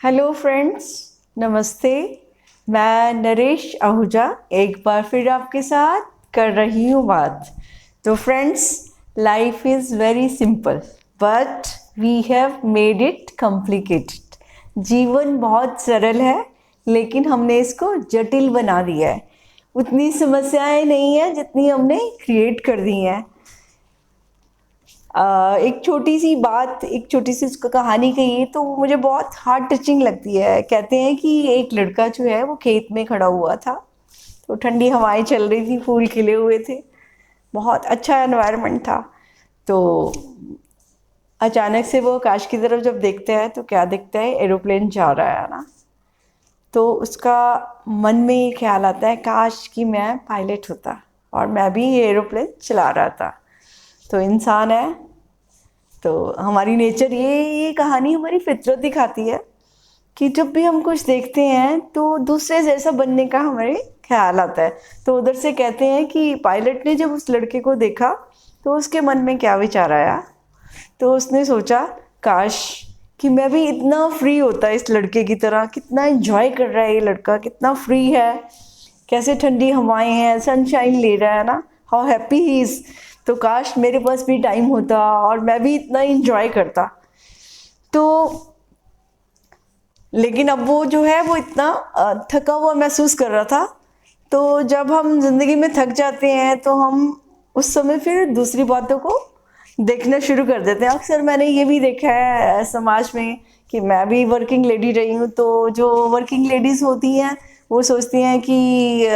Hello friends, नमस्ते। मैं नरेश आहूजा एक बार फिर आपके साथ कर रही हूँ बात। तो friends, life is very simple but we have made it complicated. जीवन बहुत सरल है लेकिन हमने इसको जटिल बना दिया है। उतनी समस्याएं नहीं हैं जितनी हमने क्रिएट कर दी हैं। एक छोटी सी बात, एक छोटी सी उसको कहानी कही तो वो मुझे बहुत हार्ट टचिंग लगती है। कहते हैं कि एक लड़का जो है वो खेत में खड़ा हुआ था, तो ठंडी हवाएं चल रही थी, फूल खिले हुए थे, बहुत अच्छा एनवायरनमेंट था। तो अचानक से वो आकाश की तरफ जब देखता है तो क्या दिखता है, एरोप्लेन जा रहा है ना। तो उसका मन में ये ख्याल आता है, काश कि मैं पायलट होता और मैं भी ये एरोप्लेन चला रहा था। तो इंसान है, तो हमारी नेचर, ये कहानी हमारी फितरत दिखाती है कि जब भी हम कुछ देखते हैं तो दूसरे जैसा बनने का हमारे ख्याल आता है। तो उधर से कहते हैं कि पायलट ने जब उस लड़के को देखा तो उसके मन में क्या विचार आया, तो उसने सोचा काश कि मैं भी इतना फ्री होता इस लड़के की तरह। कितना एंजॉय कर रहा है ये लड़का, कितना फ्री है, कैसे ठंडी हवाएं हैं, सनशाइन ले रहा है ना, हाउ हैप्पी ही इज़। तो काश मेरे पास भी टाइम होता और मैं भी इतना एंजॉय करता। तो लेकिन अब वो जो है वो इतना थका हुआ महसूस कर रहा था। तो जब हम ज़िंदगी में थक जाते हैं तो हम उस समय फिर दूसरी बातों को देखना शुरू कर देते हैं। अक्सर मैंने ये भी देखा है समाज में कि मैं भी वर्किंग लेडी रही हूँ, तो जो वर्किंग लेडीज़ होती हैं वो सोचती हैं कि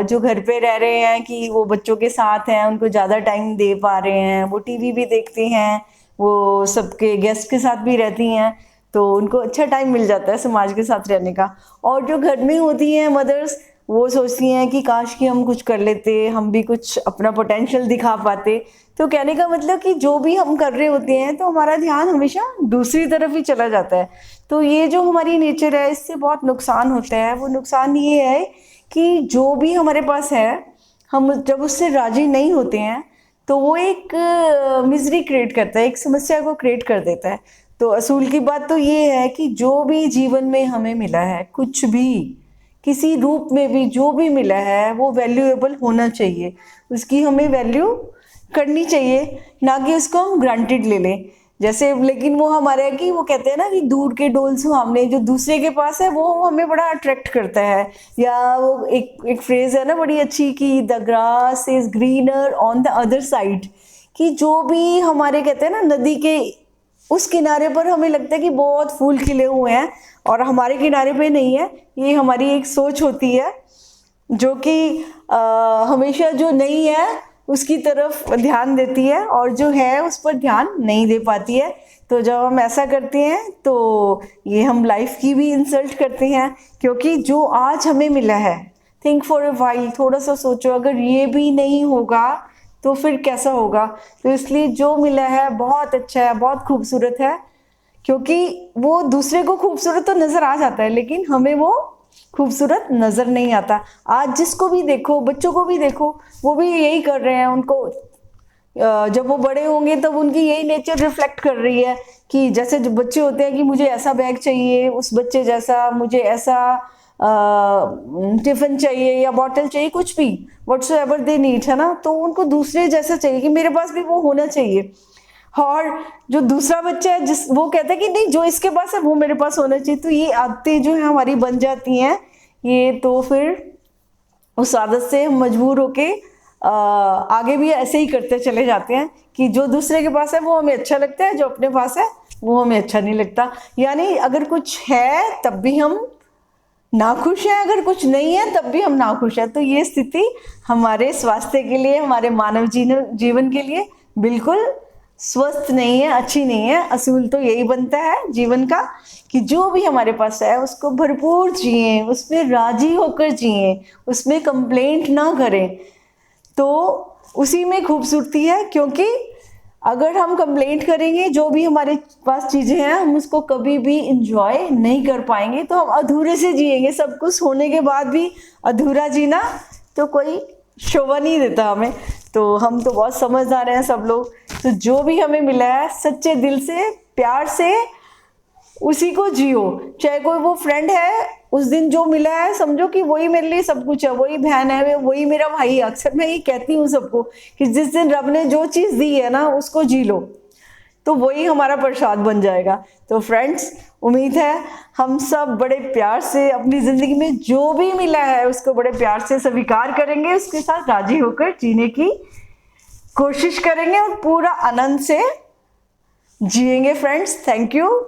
जो घर पे रह रहे हैं कि वो बच्चों के साथ हैं, उनको ज़्यादा टाइम दे पा रहे हैं, वो टीवी भी देखती हैं, वो सबके गेस्ट के साथ भी रहती हैं, तो उनको अच्छा टाइम मिल जाता है समाज के साथ रहने का। और जो घर में होती हैं मदर्स, वो सोचती हैं कि काश कि हम कुछ कर लेते, हम भी कुछ अपना पोटेंशियल दिखा पाते। तो कहने का मतलब कि जो भी हम कर रहे होते हैं तो हमारा ध्यान हमेशा दूसरी तरफ ही चला जाता है। तो ये जो हमारी नेचर है इससे बहुत नुकसान होता है। वो नुकसान ये है कि जो भी हमारे पास है, हम जब उससे राजी नहीं होते हैं तो वो एक मिजरी क्रिएट करता है, एक समस्या को क्रिएट कर देता है। तो असूल की बात तो ये है कि जो भी जीवन में हमें मिला है, कुछ भी किसी रूप में भी जो भी मिला है वो वैल्यूएबल होना चाहिए, उसकी हमें वैल्यू करनी चाहिए, ना कि उसको हम ग्रांटेड ले लें। जैसे लेकिन वो हमारे कि वो कहते हैं ना कि दूर के डोल सुहावने, जो दूसरे के पास है वो हमें बड़ा अट्रैक्ट करता है। या वो एक फ्रेज है ना बड़ी अच्छी कि the grass is greener on the other side, कि जो भी हमारे कहते हैं ना नदी के उस किनारे पर हमें लगता है कि बहुत फूल खिले हुए हैं और हमारे किनारे पे नहीं है। ये हमारी एक सोच होती है जो कि हमेशा जो नहीं है उसकी तरफ ध्यान देती है और जो है उस पर ध्यान नहीं दे पाती है। तो जब हम ऐसा करते हैं तो ये हम लाइफ की भी इंसल्ट करते हैं, क्योंकि जो आज हमें मिला है, थिंक फॉर अ वाइल, थोड़ा सा सोचो, अगर ये भी नहीं होगा तो फिर कैसा होगा। तो इसलिए जो मिला है बहुत अच्छा है, बहुत खूबसूरत है, क्योंकि वो दूसरे को खूबसूरत तो नज़र आ जाता है लेकिन हमें वो खूबसूरत नज़र नहीं आता। आज जिसको भी देखो, बच्चों को भी देखो, वो भी यही कर रहे हैं। उनको जब वो बड़े होंगे तब उनकी यही नेचर रिफ्लेक्ट कर रही है कि जैसे जो बच्चे होते हैं कि मुझे ऐसा बैग चाहिए, उस बच्चे जैसा, मुझे ऐसा टिफ़िन चाहिए या बॉटल चाहिए, कुछ भी व्हाट्सोएवर दे नीड, है ना। तो उनको दूसरे जैसा चाहिए कि मेरे पास भी वो होना चाहिए। और जो दूसरा बच्चा है जिस वो कहता है कि नहीं, जो इसके पास है वो मेरे पास होना चाहिए। तो ये आदतें जो है हमारी बन जाती हैं। ये तो फिर उस आदत से हम मजबूर होके आगे भी ऐसे ही करते चले जाते हैं कि जो दूसरे के पास है वो हमें अच्छा लगता है, जो अपने पास है वो हमें अच्छा नहीं लगता। यानी अगर कुछ है तब भी हम नाखुश हैं, अगर कुछ नहीं है तब भी हम नाखुश हैं। तो ये स्थिति हमारे स्वास्थ्य के लिए, हमारे मानव जीवन के लिए बिल्कुल स्वस्थ नहीं है, अच्छी नहीं है। असूल तो यही बनता है जीवन का कि जो भी हमारे पास है उसको भरपूर जिए, उसमें राजी होकर जिए, उसमें कंप्लेंट ना करें। तो उसी में खूबसूरती है, क्योंकि अगर हम कंप्लेंट करेंगे, जो भी हमारे पास चीज़ें हैं हम उसको कभी भी इंजॉय नहीं कर पाएंगे, तो हम अधूरे से जिएंगे। सब कुछ होने के बाद भी अधूरा जीना तो कोई शोभा नहीं देता हमें। तो हम तो बहुत समझदार हैं सब लोग। तो जो भी हमें मिला है सच्चे दिल से, प्यार से उसी को जियो। चाहे कोई वो फ्रेंड है उस दिन जो मिला है, समझो कि वही मेरे लिए सब कुछ है, वही बहन है, वही मेरा भाई है। अक्सर मैं ये कहती हूँ सबको कि जिस दिन रब ने जो चीज दी है ना उसको जी लो, तो वही हमारा प्रसाद बन जाएगा। तो फ्रेंड्स, उम्मीद है हम सब बड़े प्यार से अपनी जिंदगी में जो भी मिला है उसको बड़े प्यार से स्वीकार करेंगे, उसके साथ राजी होकर जीने की कोशिश करेंगे और पूरा आनंद से जिएंगे। Friends, thank you.